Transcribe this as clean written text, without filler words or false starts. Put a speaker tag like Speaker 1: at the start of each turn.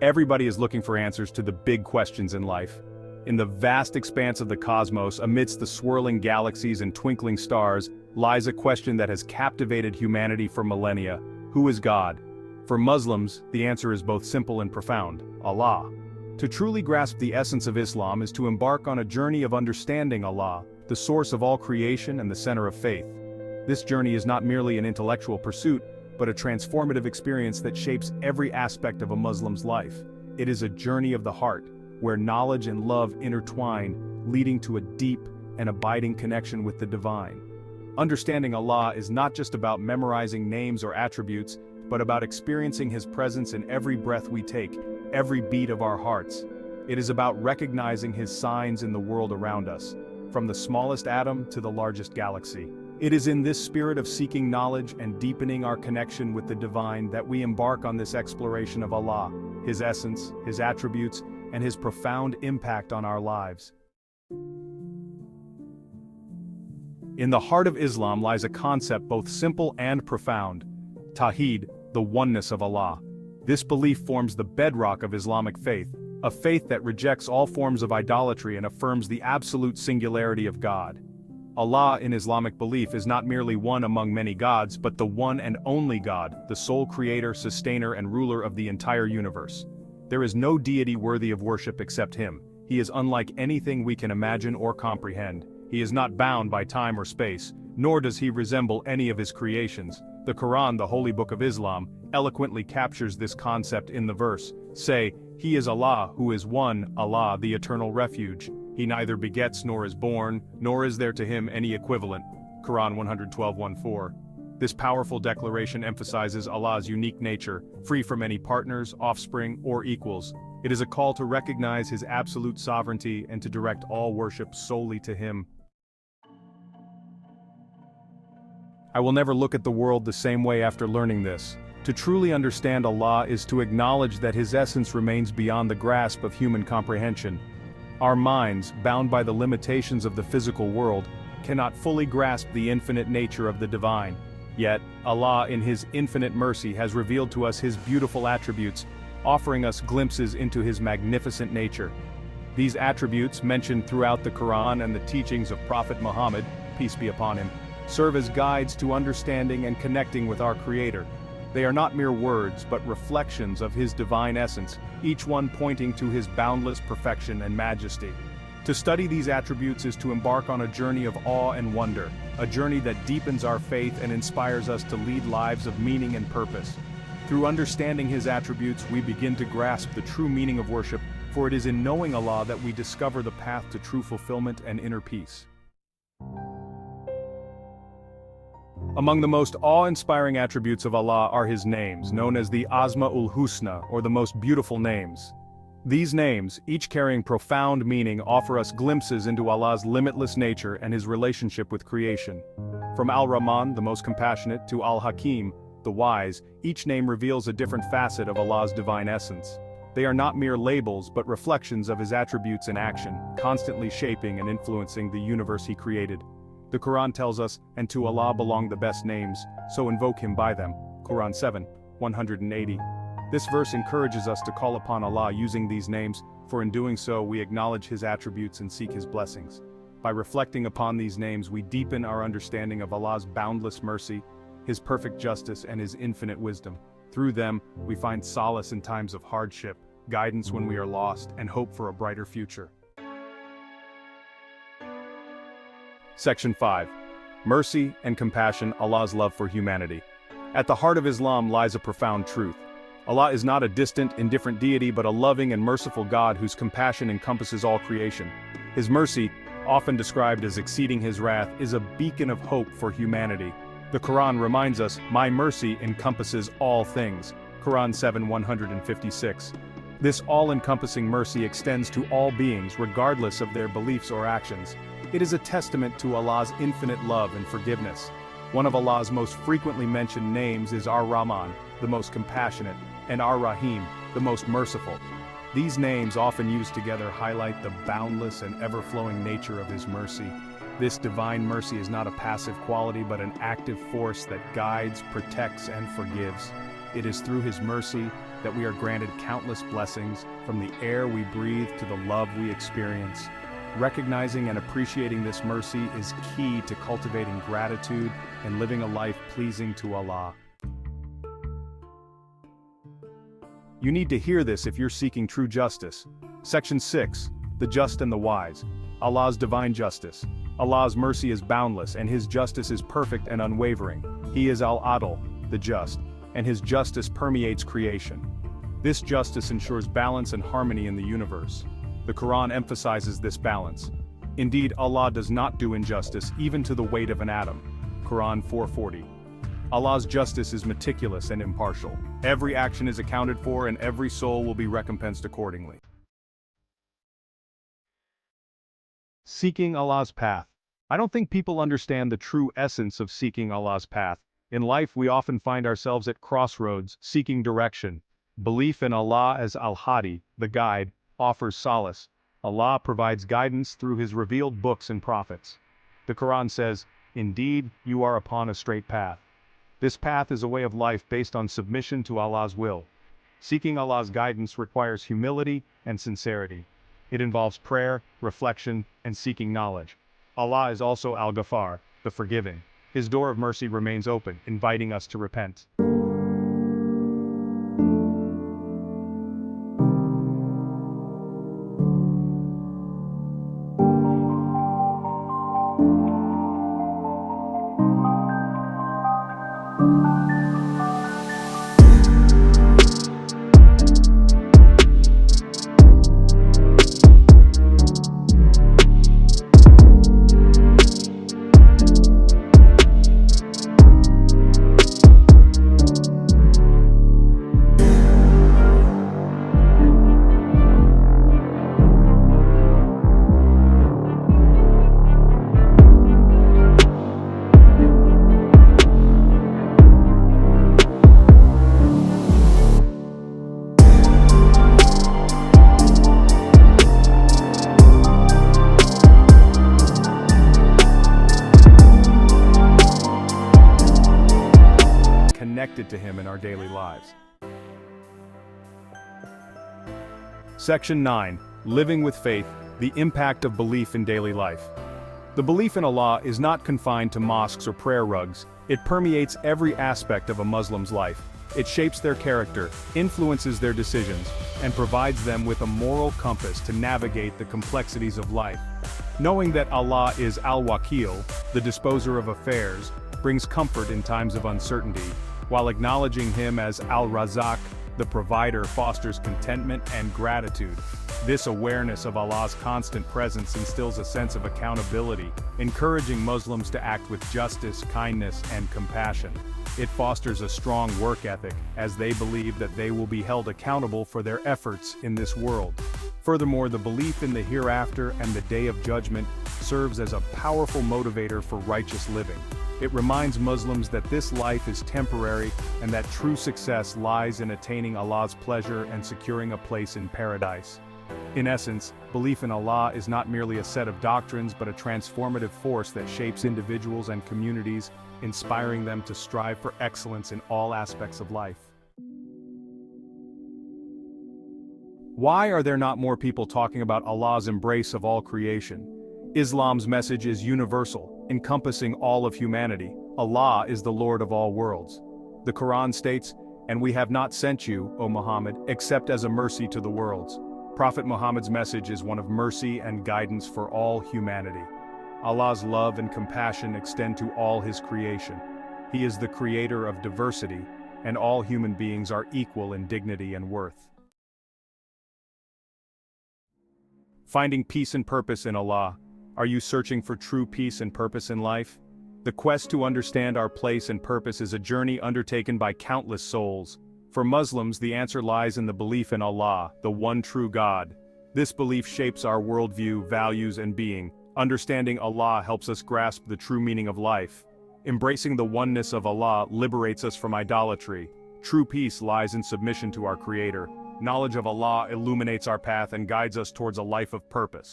Speaker 1: Everybody is looking for answers to the big questions in life. In the vast expanse of the cosmos, amidst the swirling galaxies and twinkling stars, lies a question that has captivated humanity for millennia. Who is God? For Muslims, the answer is both simple and profound: Allah. To truly grasp the essence of Islam is to embark on a journey of understanding Allah, the source of all creation and the center of faith. This journey is not merely an intellectual pursuit, but a transformative experience that shapes every aspect of a Muslim's life. It is a journey of the heart, where knowledge and love intertwine, leading to a deep and abiding connection with the divine. Understanding Allah is not just about memorizing names or attributes, but about experiencing His presence in every breath we take, every beat of our hearts. It is about recognizing His signs in the world around us, from the smallest atom to the largest galaxy. It is in this spirit of seeking knowledge and deepening our connection with the divine that we embark on this exploration of Allah, His essence, His attributes, and His profound impact on our lives. In the heart of Islam lies a concept both simple and profound: Tawhid, the oneness of Allah. This belief forms the bedrock of Islamic faith, a faith that rejects all forms of idolatry and affirms the absolute singularity of God. Allah in Islamic belief is not merely one among many gods, but the one and only God, the sole creator, sustainer, and ruler of the entire universe. There is no deity worthy of worship except Him. He is unlike anything we can imagine or comprehend. He is not bound by time or space, nor does He resemble any of His creations. The Quran, the holy book of Islam, eloquently captures this concept in the verse, "Say, He is Allah who is one, Allah the eternal refuge. He neither begets nor is born, nor is there to Him any equivalent." Quran 112:1-4. This powerful declaration emphasizes Allah's unique nature, free from any partners, offspring, or equals. It is a call to recognize His absolute sovereignty and to direct all worship solely to Him. I will never look at the world the same way after learning this. To truly understand Allah is to acknowledge that His essence remains beyond the grasp of human comprehension. Our minds, bound by the limitations of the physical world, cannot fully grasp the infinite nature of the divine. Yet, Allah in His infinite mercy has revealed to us His beautiful attributes, offering us glimpses into His magnificent nature. These attributes, mentioned throughout the Quran and the teachings of Prophet Muhammad, peace be upon him, serve as guides to understanding and connecting with our Creator. They are not mere words, but reflections of His divine essence, each one pointing to His boundless perfection and majesty. To study these attributes is to embark on a journey of awe and wonder, a journey that deepens our faith and inspires us to lead lives of meaning and purpose. Through understanding His attributes, we begin to grasp the true meaning of worship, for it is in knowing Allah that we discover the path to true fulfillment and inner peace. Among the most awe-inspiring attributes of Allah are His names, known as the Asma ul-Husna, or the most beautiful names. These names, each carrying profound meaning, offer us glimpses into Allah's limitless nature and His relationship with creation. From Al-Rahman, the most compassionate, to Al-Hakim, the wise, each name reveals a different facet of Allah's divine essence. They are not mere labels but reflections of His attributes in action, constantly shaping and influencing the universe He created. The Quran tells us, "And to Allah belong the best names, so invoke Him by them." Quran 7:180. This verse encourages us to call upon Allah using these names, for in doing so we acknowledge His attributes and seek His blessings. By reflecting upon these names we deepen our understanding of Allah's boundless mercy, His perfect justice, and His infinite wisdom. Through them, we find solace in times of hardship, guidance when we are lost, and hope for a brighter future. Section 5. Mercy and compassion, Allah's love for humanity. At the heart of Islam lies a profound truth. Allah is not a distant, indifferent deity but a loving and merciful God whose compassion encompasses all creation. His mercy, often described as exceeding His wrath, is a beacon of hope for humanity. The Quran reminds us, "My mercy encompasses all things." Quran 7:156. This all-encompassing mercy extends to all beings regardless of their beliefs or actions. It is a testament to Allah's infinite love and forgiveness. One of Allah's most frequently mentioned names is Ar-Rahman, the most compassionate, and Ar-Rahim, the most merciful. These names, often used together, highlight the boundless and ever-flowing nature of His mercy. This divine mercy is not a passive quality but an active force that guides, protects, and forgives. It is through His mercy that we are granted countless blessings, from the air we breathe to the love we experience. Recognizing and appreciating this mercy is key to cultivating gratitude and living a life pleasing to Allah. You need to hear this if you're seeking true justice. Section 6. The Just and the Wise. Allah's divine justice. Allah's mercy is boundless and His justice is perfect and unwavering. He is Al-Adl, the just, and His justice permeates creation. This justice ensures balance and harmony in the universe. The Quran emphasizes this balance. Indeed, Allah does not do injustice even to the weight of an atom. Quran 4:40. Allah's justice is meticulous and impartial. Every action is accounted for and every soul will be recompensed accordingly. Seeking Allah's path. I don't think people understand the true essence of seeking Allah's path. In life we often find ourselves at crossroads, seeking direction. Belief in Allah as Al-Hadi, the guide, offers solace. Allah provides guidance through His revealed books and prophets. The Quran says, "Indeed, you are upon a straight path." This path is a way of life based on submission to Allah's will. Seeking Allah's guidance requires humility and sincerity. It involves prayer, reflection, and seeking knowledge. Allah is also Al-Ghaffar, the forgiving. His door of mercy remains open, inviting us to repent. Connected to Him in our daily lives. Section 9. Living with faith, the impact of belief in daily life. The belief in Allah is not confined to mosques or prayer rugs. It permeates every aspect of a Muslim's life. It shapes their character, influences their decisions, and provides them with a moral compass to navigate the complexities of life. Knowing that Allah is Al-Wakil, the disposer of affairs, brings comfort in times of uncertainty, while acknowledging Him as Al-Razak, the provider, fosters contentment and gratitude. This awareness of Allah's constant presence instills a sense of accountability, encouraging Muslims to act with justice, kindness, and compassion. It fosters a strong work ethic, as they believe that they will be held accountable for their efforts in this world. Furthermore, the belief in the hereafter and the Day of Judgment serves as a powerful motivator for righteous living. It reminds Muslims that this life is temporary and that true success lies in attaining Allah's pleasure and securing a place in paradise. In essence, belief in Allah is not merely a set of doctrines but a transformative force that shapes individuals and communities, inspiring them to strive for excellence in all aspects of life. Why are there not more people talking about Allah's embrace of all creation? Islam's message is universal, encompassing all of humanity. Allah is the Lord of all worlds. The Quran states, "And we have not sent you, O Muhammad, except as a mercy to the worlds." Prophet Muhammad's message is one of mercy and guidance for all humanity. Allah's love and compassion extend to all His creation. He is the creator of diversity, and all human beings are equal in dignity and worth. Finding peace and purpose in Allah. Are you searching for true peace and purpose in life? The quest to understand our place and purpose is a journey undertaken by countless souls. For Muslims, the answer lies in the belief in Allah, the one true God. This belief shapes our worldview, values, and being. Understanding Allah helps us grasp the true meaning of life. Embracing the oneness of Allah liberates us from idolatry. True peace lies in submission to our Creator. Knowledge of Allah illuminates our path and guides us towards a life of purpose.